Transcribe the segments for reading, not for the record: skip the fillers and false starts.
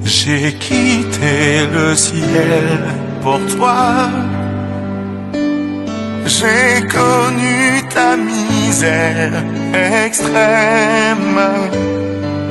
J'ai quitté le ciel pour toi. J'ai connu ta misère extrême,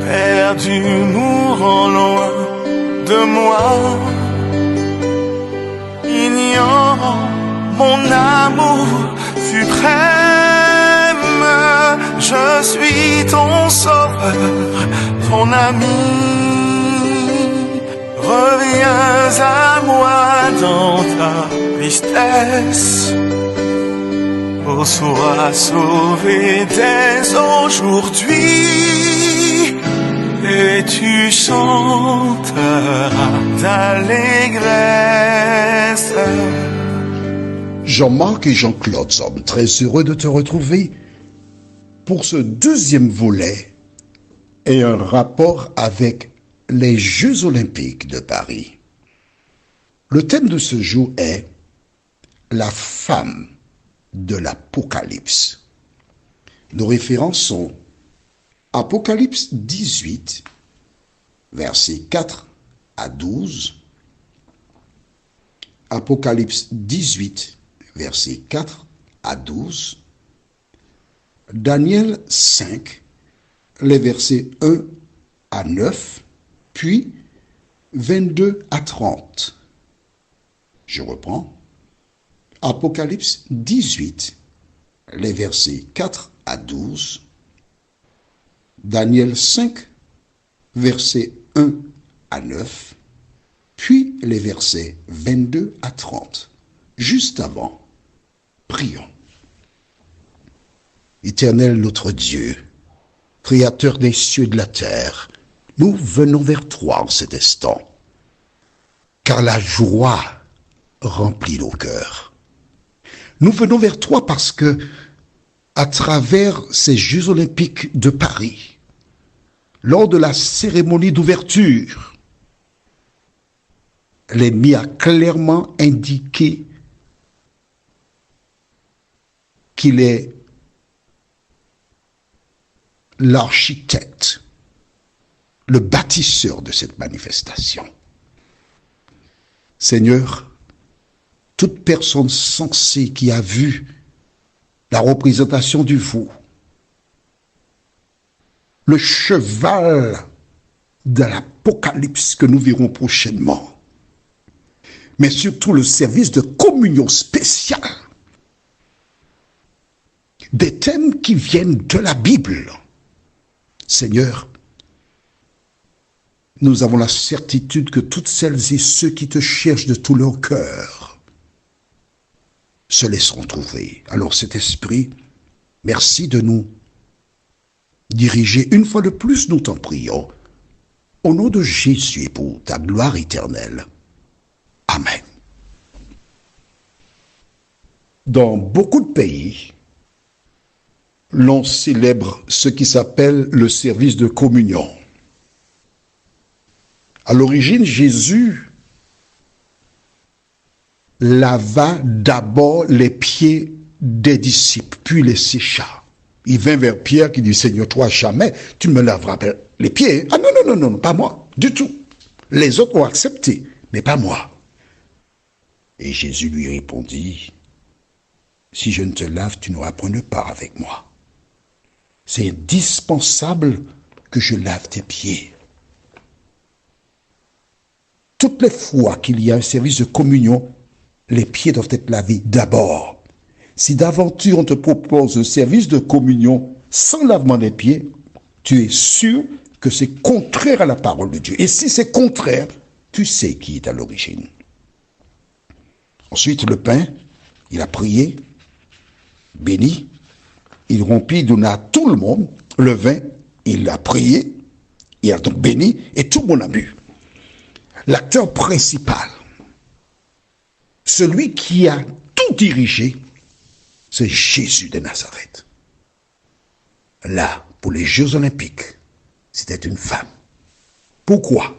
perdu mourant loin de moi, ignorant mon amour suprême. Je suis ton sauveur, ton ami. Reviens à moi dans ta tristesse. Oh, sois sauvé dès aujourd'hui, et tu chanteras d'allégresse. Jean-Marc et Jean-Claude sommes très heureux de te retrouver pour ce deuxième volet et un rapport avec les Jeux Olympiques de Paris. Le thème de ce jour est la femme de l'Apocalypse. Nos références sont Apocalypse 18, versets 4 à 12, Apocalypse 18, versets 4 à 12, Daniel 5, les versets 1 à 9, puis 22 à 30. Je reprends. Apocalypse 18, les versets 4 à 12, Daniel 5, versets 1 à 9, puis les versets 22 à 30. Juste avant, prions. Éternel notre Dieu, Créateur des cieux et de la terre, nous venons vers toi en cet instant, car la joie remplit nos cœurs. Nous venons vers toi parce que, à travers ces Jeux Olympiques de Paris, lors de la cérémonie d'ouverture, l'ennemi a clairement indiqué qu'il est l'architecte, le bâtisseur de cette manifestation. Seigneur, toute personne sensée qui a vu la représentation du veau, le cheval de l'Apocalypse que nous verrons prochainement, mais surtout le service de communion spéciale, des thèmes qui viennent de la Bible. Seigneur, nous avons la certitude que toutes celles et ceux qui te cherchent de tout leur cœur se laisseront trouver. Alors cet esprit, merci de nous diriger une fois de plus, nous t'en prions, au nom de Jésus et pour ta gloire éternelle. Amen. Dans beaucoup de pays, l'on célèbre ce qui s'appelle le service de communion. À l'origine, Jésus lava d'abord les pieds des disciples, puis les sécha. Il vint vers Pierre qui dit, Seigneur, toi jamais, tu me laveras les pieds. Ah non, pas moi, du tout. Les autres ont accepté, mais pas moi. Et Jésus lui répondit, si je ne te lave, tu n'auras point de part avec moi. C'est indispensable que je lave tes pieds. Toutes les fois qu'il y a un service de communion, les pieds doivent être lavés d'abord. Si d'aventure on te propose un service de communion sans lavement des pieds, tu es sûr que c'est contraire à la parole de Dieu. Et si c'est contraire, tu sais qui est à l'origine. Ensuite, le pain, il a prié, béni, il rompit, il donna à tout le monde. Le vin, il a prié, il a donc béni, et tout le monde a bu. L'acteur principal, celui qui a tout dirigé, c'est Jésus de Nazareth. Là, pour les Jeux Olympiques, c'était une femme. Pourquoi?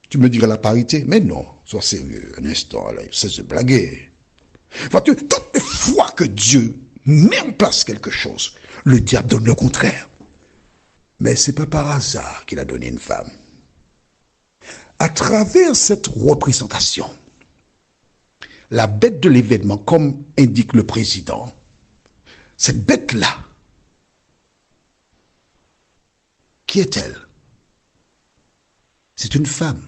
Tu me diras la parité? Mais non, sois sérieux, un instant, là, cesse de blaguer. Vois-tu, toutes les fois que Dieu met en place quelque chose, le diable donne le contraire. Mais c'est pas par hasard qu'il a donné une femme. À travers cette représentation, la bête de l'événement, comme indique le président, cette bête-là, qui est-elle? C'est une femme.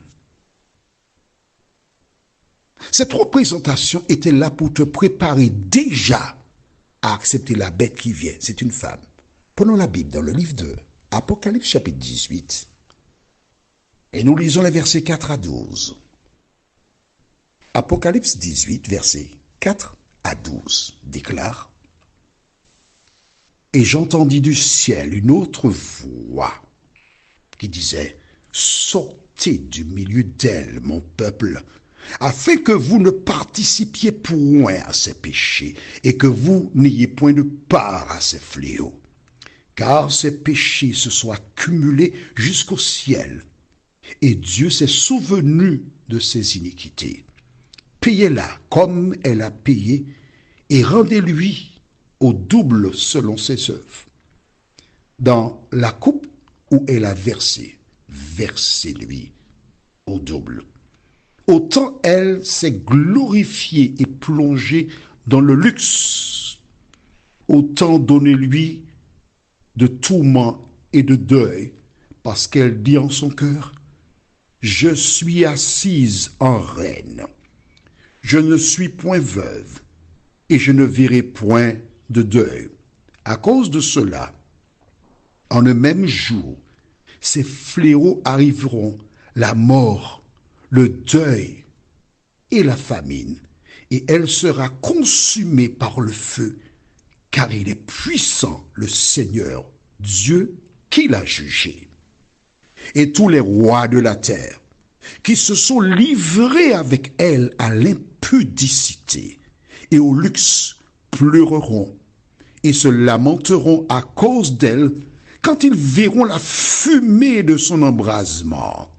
Cette représentation était là pour te préparer déjà à accepter la bête qui vient. C'est une femme. Prenons la Bible dans le livre de Apocalypse chapitre 18 et nous lisons les versets 4 à 12. Apocalypse 18, versets 4 à 12 déclare: Et j'entendis du ciel une autre voix qui disait: Sortez du milieu d'elle, mon peuple, afin que vous ne participiez point à ses péchés et que vous n'ayez point de part à ses fléaux. Car ses péchés se sont accumulés jusqu'au ciel, et Dieu s'est souvenu de ses iniquités. Payez-la comme elle a payé, et rendez-lui au double selon ses œuvres. Dans la coupe où elle a versé, versez-lui au double. Autant elle s'est glorifiée et plongée dans le luxe, autant donnez-lui de tourments et de deuil, parce qu'elle dit en son cœur: Je suis assise en reine, je ne suis point veuve, et je ne verrai point de deuil. À cause de cela, en le même jour, ces fléaux arriveront, la mort, le deuil et la famine, et elle sera consumée par le feu, car il est puissant, le Seigneur, Dieu, qui l'a jugé. Et tous les rois de la terre, qui se sont livrés avec elle à l'impudicité et au luxe, pleureront et se lamenteront à cause d'elle quand ils verront la fumée de son embrasement.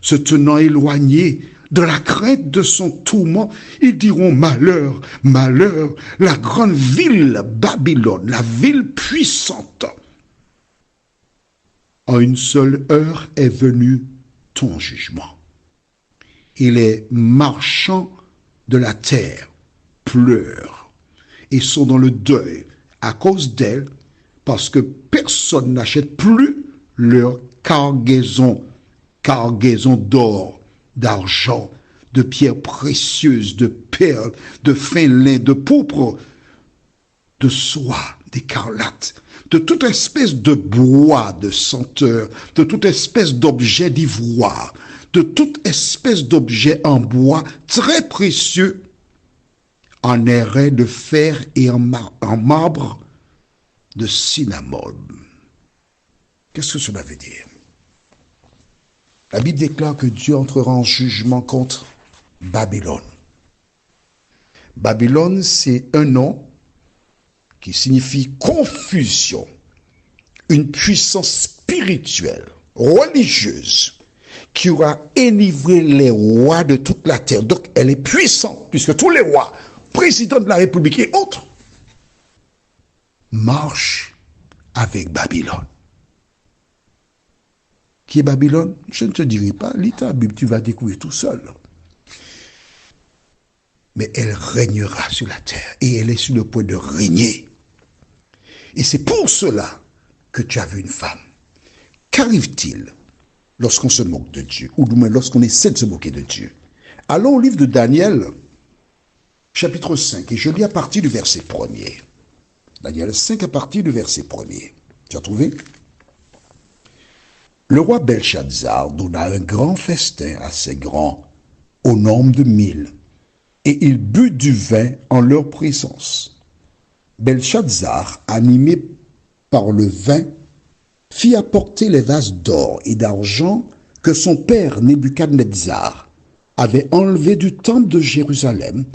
Se tenant éloignés de la crainte de son tourment, ils diront: Malheur, malheur, la grande ville Babylone, la ville puissante. En une seule heure est venu ton jugement. Et les marchands de la terre pleurent et sont dans le deuil à cause d'elle, parce que personne n'achète plus leur cargaison d'or, d'argent, de pierres précieuses, de perles, de fin lin, de pourpre, de soie, d'écarlate, de toute espèce de bois de senteur, de toute espèce d'objet d'ivoire, de toute espèce d'objet en bois très précieux, en airain de fer et en marbre de cinnamome. Qu'est-ce que cela veut dire? La Bible déclare que Dieu entrera en jugement contre Babylone. Babylone, c'est un nom qui signifie confusion, une puissance spirituelle, religieuse, qui aura enivré les rois de toute la terre. Donc, elle est puissante, puisque tous les rois, présidents de la République et autres, marchent avec Babylone. Qui est Babylone? Je ne te dirai pas, lis ta Bible, tu vas découvrir tout seul. Mais elle régnera sur la terre, et elle est sur le point de régner. Et c'est pour cela que tu as vu une femme. Qu'arrive-t-il lorsqu'on se moque de Dieu, ou du moins lorsqu'on essaie de se moquer de Dieu? Allons au livre de Daniel, chapitre 5, et je lis à partir du verset 1er. Daniel 5 à partir du verset 1er. Tu as trouvé? Le roi Belshazzar donna un grand festin assez grand, au nombre de 1000, et il but du vin en leur présence. Belshazzar, animé par le vin, fit apporter les vases d'or et d'argent que son père Nebuchadnezzar avait enlevés du temple de Jérusalem,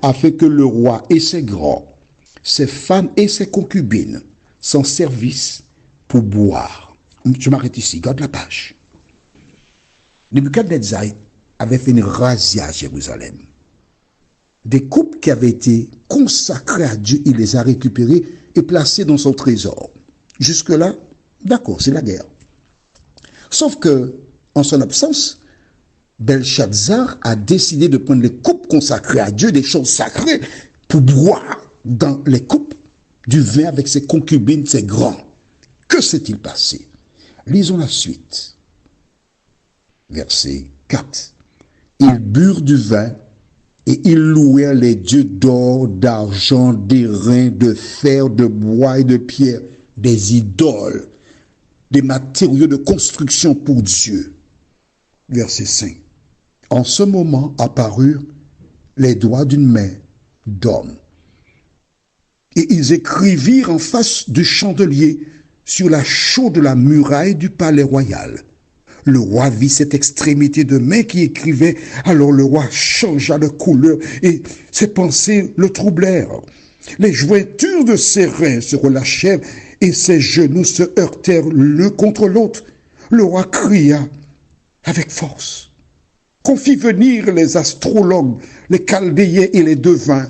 afin que le roi et ses grands, ses femmes et ses concubines s'en servissent pour boire. Je m'arrête ici, garde la page. Nebuchadnezzar avait fait une razzia à Jérusalem. Des coupes qui avaient été consacrées à Dieu, il les a récupérées et placées dans son trésor. Jusque-là, d'accord, c'est la guerre. Sauf que, en son absence, Belshazzar a décidé de prendre les coupes consacrées à Dieu, des choses sacrées, pour boire dans les coupes du vin avec ses concubines, ses grands. Que s'est-il passé? Lisons la suite. Verset 4. Ils burent du vin et ils louèrent les dieux d'or, d'argent, d'airain, de fer, de bois et de pierre, des idoles, des matériaux de construction pour Dieu. Verset 5. En ce moment apparurent les doigts d'une main d'homme. Et ils écrivirent en face du chandelier sur la chaude de la muraille du palais royal. Le roi vit cette extrémité de main qui écrivait. Alors le roi changea de couleur et ses pensées le troublèrent. Les jointures de ses reins se relâchèrent et ses genoux se heurtèrent l'un contre l'autre. Le roi cria avec force. Qu'on fit venir les astrologues, les chaldéens et les devins.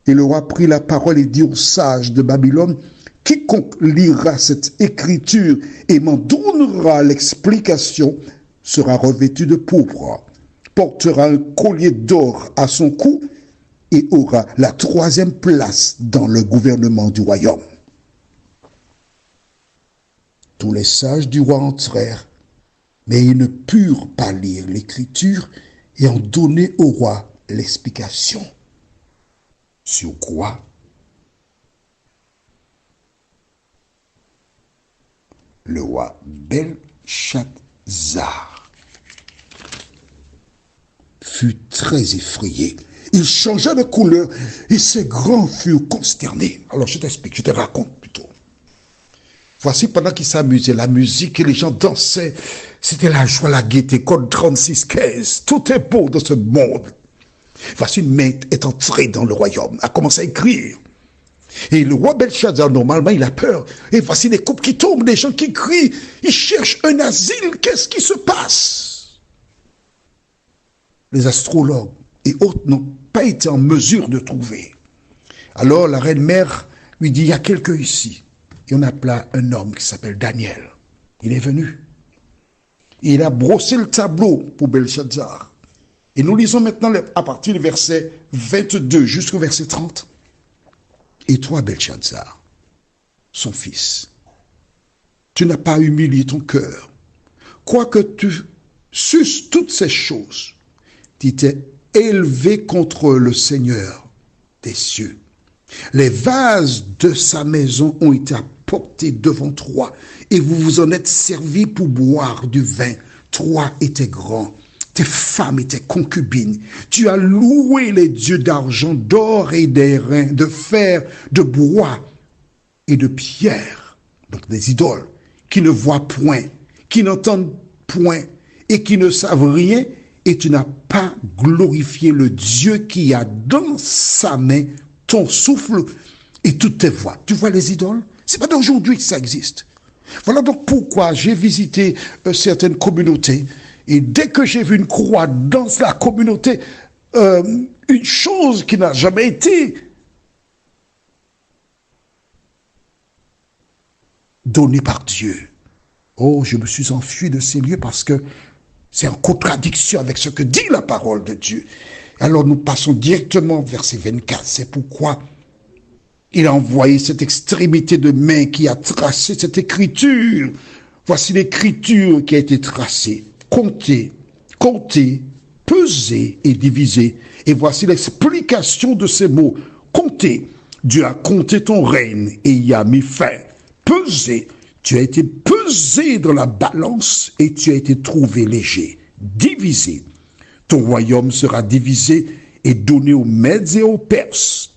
Et le roi prit la parole et dit aux sages de Babylone: quiconque lira cette écriture et m'en donnera l'explication sera revêtu de pourpre, portera un collier d'or à son cou et aura la 3e place dans le gouvernement du royaume. Tous les sages du roi entrèrent, mais ils ne purent pas lire l'écriture et en donner au roi l'explication. Sur quoi le roi Belshazzar fut très effrayé. Il changea de couleur et ses grands furent consternés. Alors je t'explique, je te raconte plutôt. Voici pendant qu'ils s'amusaient, la musique et les gens dansaient. C'était la joie, la gaieté, code 36-15. Tout est beau dans ce monde. Voici une main est entrée dans le royaume, a commencé à écrire. Et le roi Belshazzar, normalement, il a peur. Et voici des coupes qui tombent, des gens qui crient. Ils cherchent un asile. Qu'est-ce qui se passe? Les astrologues et autres n'ont pas été en mesure de trouver. Alors la reine-mère lui dit: il y a quelqu'un ici. Et on appela un homme qui s'appelle Daniel. Il est venu. Et il a brossé le tableau pour Belshazzar. Et nous lisons maintenant à partir du verset 22 jusqu'au verset 30. Et toi, Belshazzar, son fils, tu n'as pas humilié ton cœur. Quoique tu susses toutes ces choses, tu t'es élevé contre le Seigneur des cieux. Les vases de sa maison ont été apportés devant toi, et vous vous en êtes servis pour boire du vin. Toi et tes grands, tes femmes et tes concubines. Tu as loué les dieux d'argent, d'or et d'airain, de fer, de bois et de pierre. Donc des idoles qui ne voient point, qui n'entendent point et qui ne savent rien. Et tu n'as pas glorifié le Dieu qui a dans sa main ton souffle et toutes tes voix. Tu vois les idoles? C'est pas d'aujourd'hui que ça existe. Voilà donc pourquoi j'ai visité certaines communautés. Et dès que j'ai vu une croix dans la communauté, une chose qui n'a jamais été donnée par Dieu. Oh, je me suis enfui de ces lieux parce que c'est en contradiction avec ce que dit la parole de Dieu. Alors nous passons directement au verset 24. C'est pourquoi il a envoyé cette extrémité de main qui a tracé cette écriture. Voici l'écriture qui a été tracée. Compter, peser et diviser. Et voici l'explication de ces mots. Compter, Dieu a compté ton règne et y a mis fin. Peser, tu as été pesé dans la balance et tu as été trouvé léger. Diviser, ton royaume sera divisé et donné aux Mèdes et aux Perses.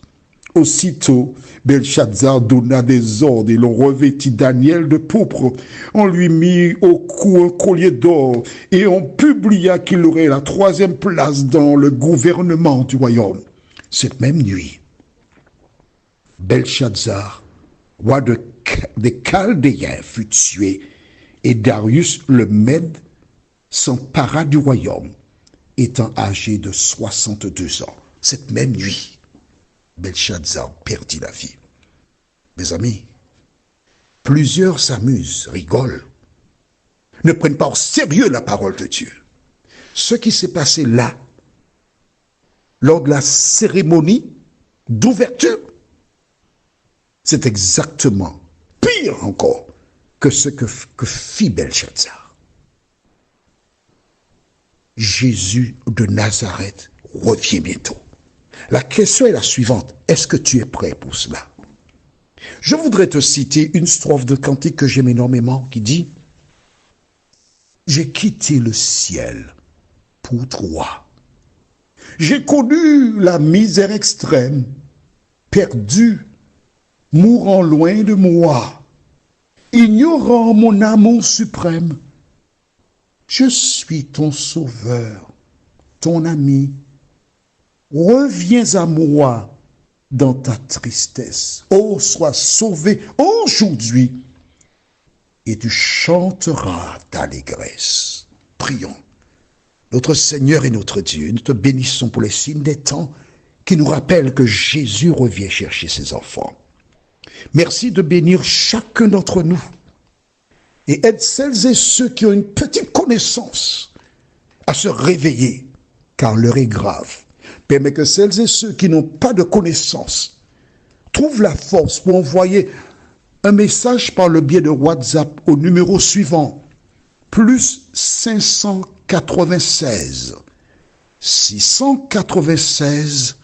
Aussitôt, Belshazzar donna des ordres et l'on revêtit Daniel de pourpre. On lui mit au cou un collier d'or et on publia qu'il aurait la 3e place dans le gouvernement du royaume. Cette même nuit, Belshazzar, roi des Chaldéens, fut tué et Darius le Mède s'empara du royaume, étant âgé de 62 ans. Cette même nuit, Belshazzar perdit la vie. Mes amis, plusieurs s'amusent, rigolent, ne prennent pas au sérieux la parole de Dieu. Ce qui s'est passé là, lors de la cérémonie d'ouverture, c'est exactement pire encore que ce que fit Belshazzar. Jésus de Nazareth revient bientôt. La question est la suivante. Est-ce que tu es prêt pour cela? Je voudrais te citer une strophe de cantique que j'aime énormément qui dit « J'ai quitté le ciel pour toi. J'ai connu la misère extrême, perdu, mourant loin de moi, ignorant mon amour suprême. Je suis ton sauveur, ton ami. Reviens à moi dans ta tristesse. Oh, sois sauvé aujourd'hui et tu chanteras d'allégresse. » Prions. Notre Seigneur et notre Dieu, nous te bénissons pour les signes des temps qui nous rappellent que Jésus revient chercher ses enfants. Merci de bénir chacun d'entre nous et aide celles et ceux qui ont une petite connaissance à se réveiller, car l'heure est grave. Permets que celles et ceux qui n'ont pas de connaissance trouvent la force pour envoyer un message par le biais de WhatsApp au numéro suivant, plus 596 696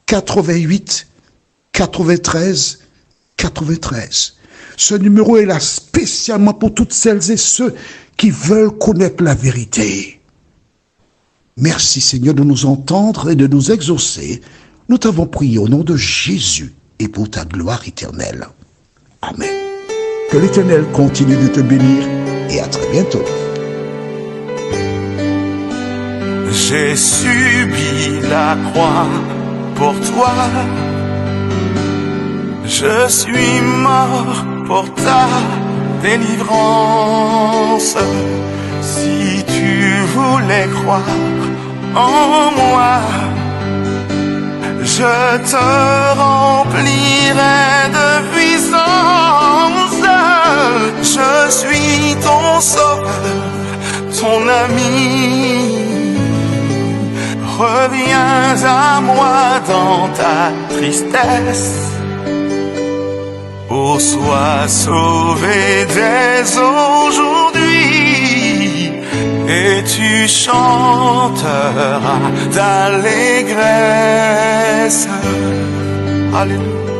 88 93 93. Ce numéro est là spécialement pour toutes celles et ceux qui veulent connaître la vérité. Merci Seigneur de nous entendre et de nous exaucer. Nous t'avons prié au nom de Jésus et pour ta gloire éternelle. Amen. Que l'Éternel continue de te bénir et à très bientôt. J'ai subi la croix pour toi. Je suis mort pour ta délivrance. Si tu voulais croire en moi, je te remplirai de puissance. Je suis ton sauveur, ton ami. Reviens à moi dans ta tristesse. Oh, sois sauvé dès aujourd'hui et tu chanteras d'allégresse. Alléluia.